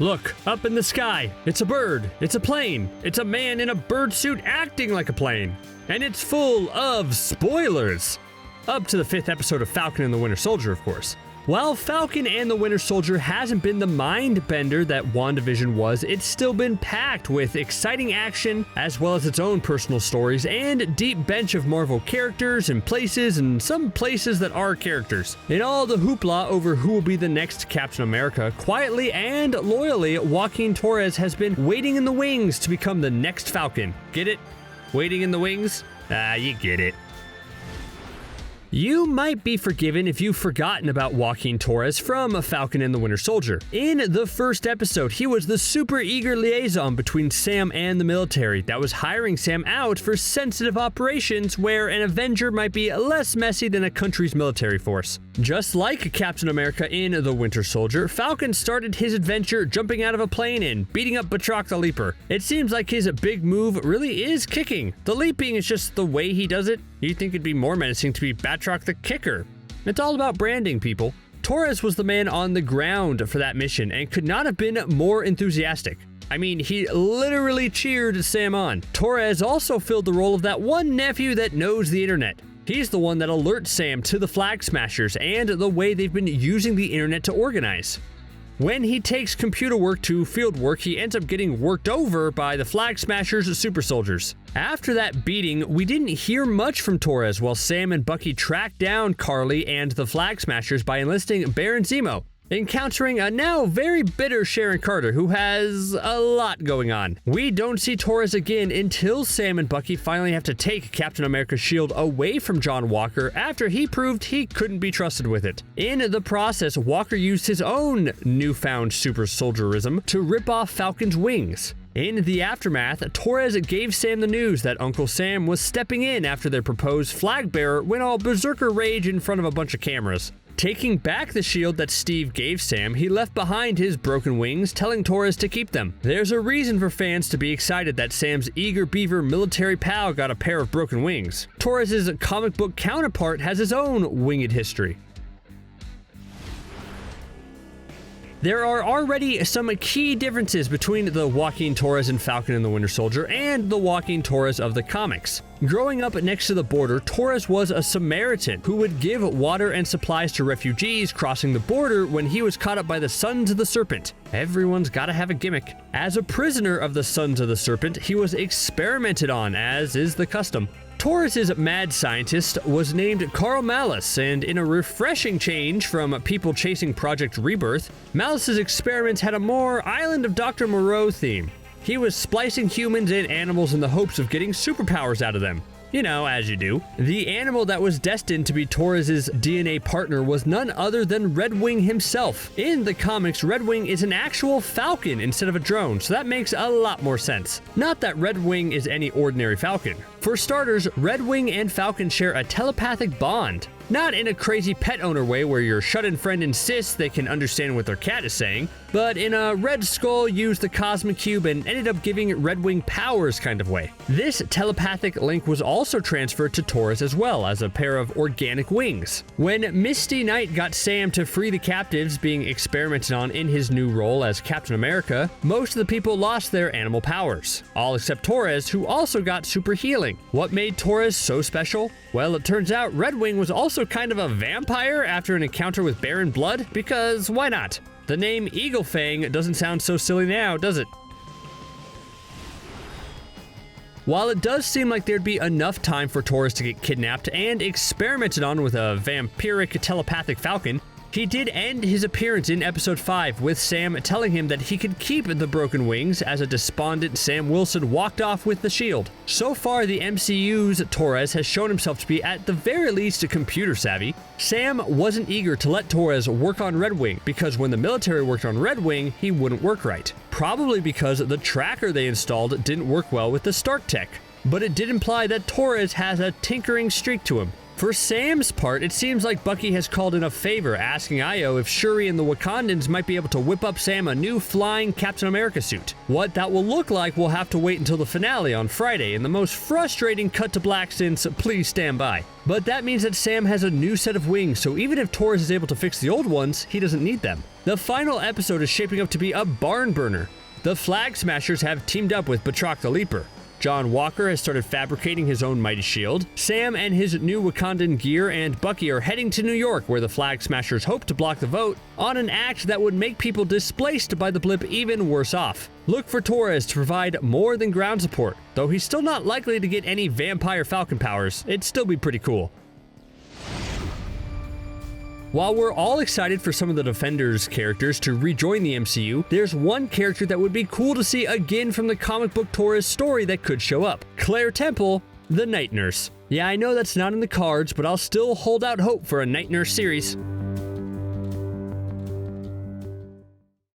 Look, up in the sky. It's a bird. It's a plane. It's a man in a bird suit acting like a plane. And it's full of spoilers. Up to the 5th episode of Falcon and the Winter Soldier, of course. While Falcon and the Winter Soldier hasn't been the mind bender that WandaVision was, it's still been packed with exciting action, as well as its own personal stories, and a deep bench of Marvel characters and places, and some places that are characters. In all the hoopla over who will be the next Captain America, quietly and loyally, Joaquin Torres has been waiting in the wings to become the next Falcon. Get it? Waiting in the wings? You get it. You might be forgiven if you've forgotten about Joaquin Torres from Falcon and the Winter Soldier. In the first episode, he was the super eager liaison between Sam and the military that was hiring Sam out for sensitive operations where an Avenger might be less messy than a country's military force. Just like Captain America in The Winter Soldier, Falcon started his adventure jumping out of a plane and beating up Batroc the Leaper. It seems like his big move really is kicking. The leaping is just the way he does it. You'd think it'd be more menacing to be Batroc the Kicker. It's all about branding, people. Torres was the man on the ground for that mission and could not have been more enthusiastic. I mean, he literally cheered Sam on. Torres also filled the role of that one nephew that knows the internet. He's the one that alerts Sam to the Flag Smashers and the way they've been using the internet to organize. When he takes computer work to field work, he ends up getting worked over by the Flag Smashers' super soldiers. After that beating, we didn't hear much from Torres while Sam and Bucky tracked down Carly and the Flag Smashers by enlisting Baron Zemo, encountering a now very bitter Sharon Carter who has a lot going on. We don't see Torres again until Sam and Bucky finally have to take Captain America's shield away from John Walker after he proved he couldn't be trusted with it. In the process, Walker used his own newfound super soldierism to rip off Falcon's wings. In the aftermath, Torres gave Sam the news that Uncle Sam was stepping in after their proposed flag bearer went all berserker rage in front of a bunch of cameras. Taking back the shield that Steve gave Sam, he left behind his broken wings, telling Torres to keep them. There's a reason for fans to be excited that Sam's eager beaver military pal got a pair of broken wings. Torres' comic book counterpart has his own winged history. There are already some key differences between the Joaquin Torres in Falcon and the Winter Soldier and the Joaquin Torres of the comics. Growing up next to the border, Torres was a Samaritan who would give water and supplies to refugees crossing the border when he was caught up by the Sons of the Serpent. Everyone's gotta have a gimmick. As a prisoner of the Sons of the Serpent, he was experimented on, as is the custom. Torres' mad scientist was named Carl Malice, and in a refreshing change from people chasing Project Rebirth, Malice's experiments had a more Island of Dr. Moreau theme. He was splicing humans and animals in the hopes of getting superpowers out of them. You know, as you do. The animal that was destined to be Torres' DNA partner was none other than Redwing himself. In the comics, Redwing is an actual falcon instead of a drone, so that makes a lot more sense. Not that Redwing is any ordinary falcon. For starters, Redwing and Falcon share a telepathic bond. Not in a crazy pet owner way where your shut-in friend insists they can understand what their cat is saying, but in a Red Skull used the Cosmic Cube and ended up giving Redwing powers kind of way. This telepathic link was also transferred to Torres as well as a pair of organic wings. When Misty Knight got Sam to free the captives being experimented on in his new role as Captain America, most of the people lost their animal powers. All except Torres, who also got super healing. What made Torres so special? Well, it turns out Redwing was also kind of a vampire after an encounter with Baron Blood, because why not? The name Eagle Fang doesn't sound so silly now, does it? While it does seem like there'd be enough time for Torres to get kidnapped and experimented on with a vampiric telepathic falcon, he did end his appearance in episode 5 with Sam telling him that he could keep the broken wings as a despondent Sam Wilson walked off with the shield. So far, the MCU's Torres has shown himself to be at the very least computer savvy. Sam wasn't eager to let Torres work on Redwing because when the military worked on Redwing, he wouldn't work right. Probably because the tracker they installed didn't work well with the Stark tech. But it did imply that Torres has a tinkering streak to him. For Sam's part, it seems like Bucky has called in a favor, asking Io if Shuri and the Wakandans might be able to whip up Sam a new flying Captain America suit. What that will look like will have to wait until the finale on Friday in the most frustrating cut to black since Please Stand By. But that means that Sam has a new set of wings, so even if Torres is able to fix the old ones, he doesn't need them. The final episode is shaping up to be a barn burner. The Flag Smashers have teamed up with Batroc the Leaper. John Walker has started fabricating his own mighty shield. Sam and his new Wakandan gear and Bucky are heading to New York, where the Flag Smashers hope to block the vote on an act that would make people displaced by the blip even worse off. Look for Torres to provide more than ground support. Though he's still not likely to get any vampire Falcon powers, it'd still be pretty cool. While we're all excited for some of the Defenders characters to rejoin the MCU, there's one character that would be cool to see again from the comic book Torres story that could show up. Claire Temple, the Night Nurse. Yeah, I know that's not in the cards, but I'll still hold out hope for a Night Nurse series.